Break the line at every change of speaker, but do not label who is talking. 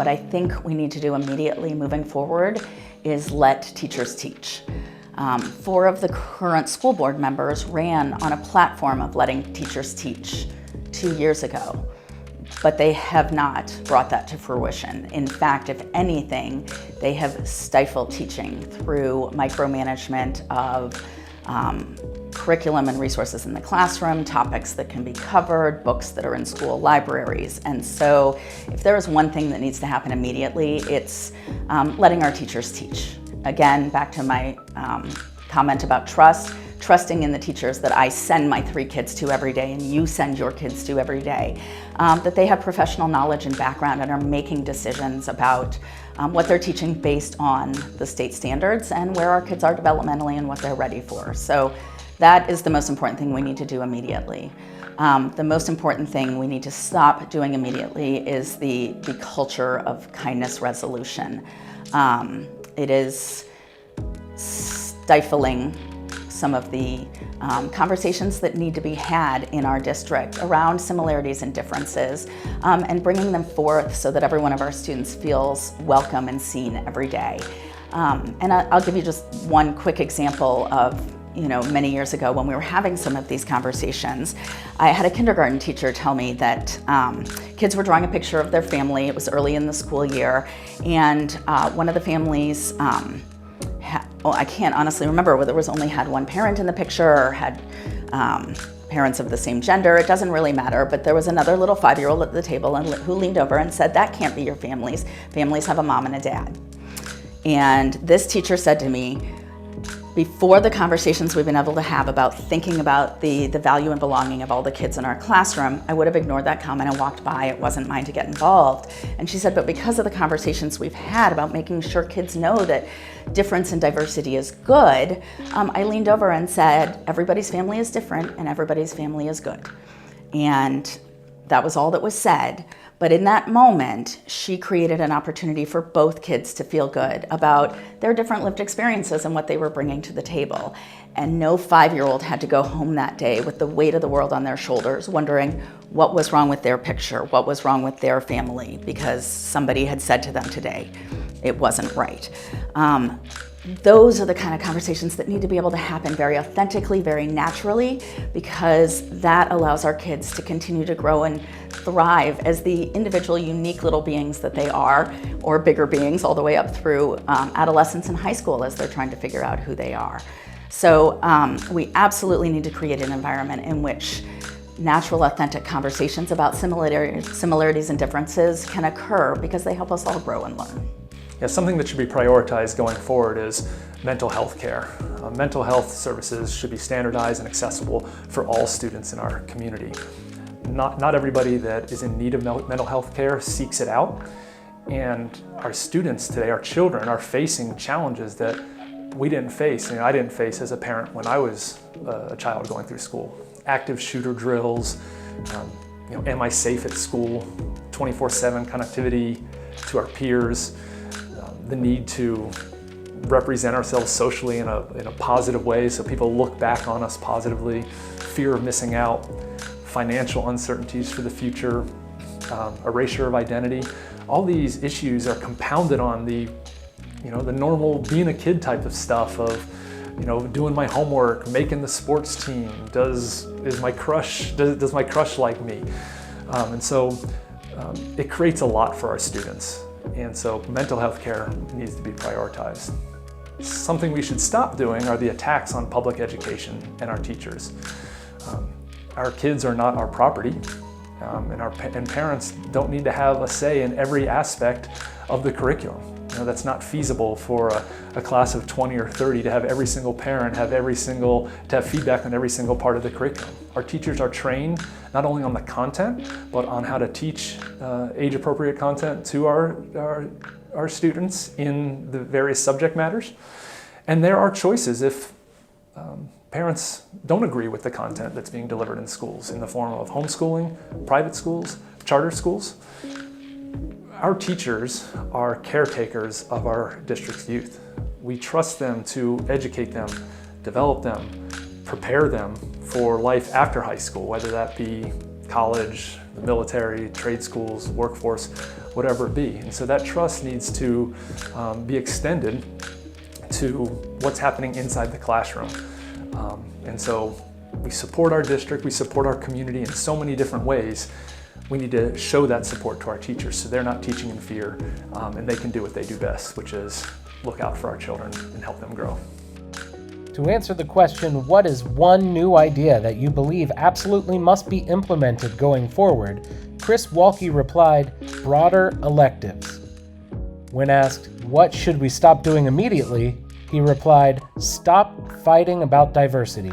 what I think we need to do immediately moving forward is let teachers teach. 4 of the current school board members ran on a platform of letting teachers teach 2 years ago, but they have not brought that to fruition. In fact, if anything, they have stifled teaching through micromanagement of curriculum and resources in the classroom, topics that can be covered, books that are in school libraries. And so if there is one thing that needs to happen immediately, it's letting our teachers teach. Again, back to my comment about trusting in the teachers that I send my 3 kids to every day and you send your kids to every day, that they have professional knowledge and background and are making decisions about what they're teaching based on the state standards and where our kids are developmentally and what they're ready for. So that is the most important thing we need to do immediately. The most important thing we need to stop doing immediately is the culture of kindness resolution. It is stifling some of the conversations that need to be had in our district around similarities and differences, and bringing them forth so that every one of our students feels welcome and seen every day. And I'll give you just one quick example of many years ago when we were having some of these conversations. I had a kindergarten teacher tell me that kids were drawing a picture of their family. It was early in the school year, and one of the families, I can't honestly remember whether it was only had one parent in the picture or had parents of the same gender. It doesn't really matter, but there was another little 5-year-old at the table who leaned over and said, "That can't be your families. Families have a mom and a dad." And this teacher said to me, before the conversations we've been able to have about thinking about the value and belonging of all the kids in our classroom, I would have ignored that comment and walked by. It wasn't mine to get involved. And she said, but because of the conversations we've had about making sure kids know that difference and diversity is good, I leaned over and said, everybody's family is different and everybody's family is good. And that was all that was said. But in that moment, she created an opportunity for both kids to feel good about their different lived experiences and what they were bringing to the table. And no 5-year-old had to go home that day with the weight of the world on their shoulders, wondering what was wrong with their picture, what was wrong with their family, because somebody had said to them today it wasn't right. Those are the kind of conversations that need to be able to happen very authentically, very naturally, because that allows our kids to continue to grow and thrive as the individual, unique little beings that they are, or bigger beings all the way up through adolescence and high school as they're trying to figure out who they are. So we absolutely need to create an environment in which natural, authentic conversations about similarities and differences can occur because they help us all grow and learn.
Yeah, something that should be prioritized going forward is mental health care. Mental health services should be standardized and accessible for all students in our community. Not everybody that is in need of mental health care seeks it out, and our students today, our children, are facing challenges that we didn't face, I didn't face as a parent when I was a child going through school. Active shooter drills, am I safe at school, 24/7 connectivity to our peers, the need to represent ourselves socially in a positive way so people look back on us positively, fear of missing out, financial uncertainties for the future, erasure of identity. All these issues are compounded on the normal being a kid type of stuff of, doing my homework, making the sports team, does my crush like me? And so it creates a lot for our students. And so mental health care needs to be prioritized. Something we should stop doing are the attacks on public education and our teachers. Our kids are not our property, and parents don't need to have a say in every aspect of the curriculum. That's not feasible for a class of 20 or 30 to have every single parent to have feedback on every single part of the curriculum. Our teachers are trained not only on the content, but on how to teach age-appropriate content to our students in the various subject matters. And there are choices if parents don't agree with the content that's being delivered in schools in the form of homeschooling, private schools, charter schools. Our teachers are caretakers of our district's youth. We trust them to educate them, develop them, prepare them for life after high school, whether that be college, the military, trade schools, workforce, whatever it be. And so that trust needs to be extended to what's happening inside the classroom. And so we support our district, we support our community in so many different ways. We need to show that support to our teachers so they're not teaching in fear, and they can do what they do best, which is look out for our children and help them grow.
To answer the question, what is one new idea that you believe absolutely must be implemented going forward, Chris Walke replied, broader electives. When asked, what should we stop doing immediately, he replied, stop fighting about diversity.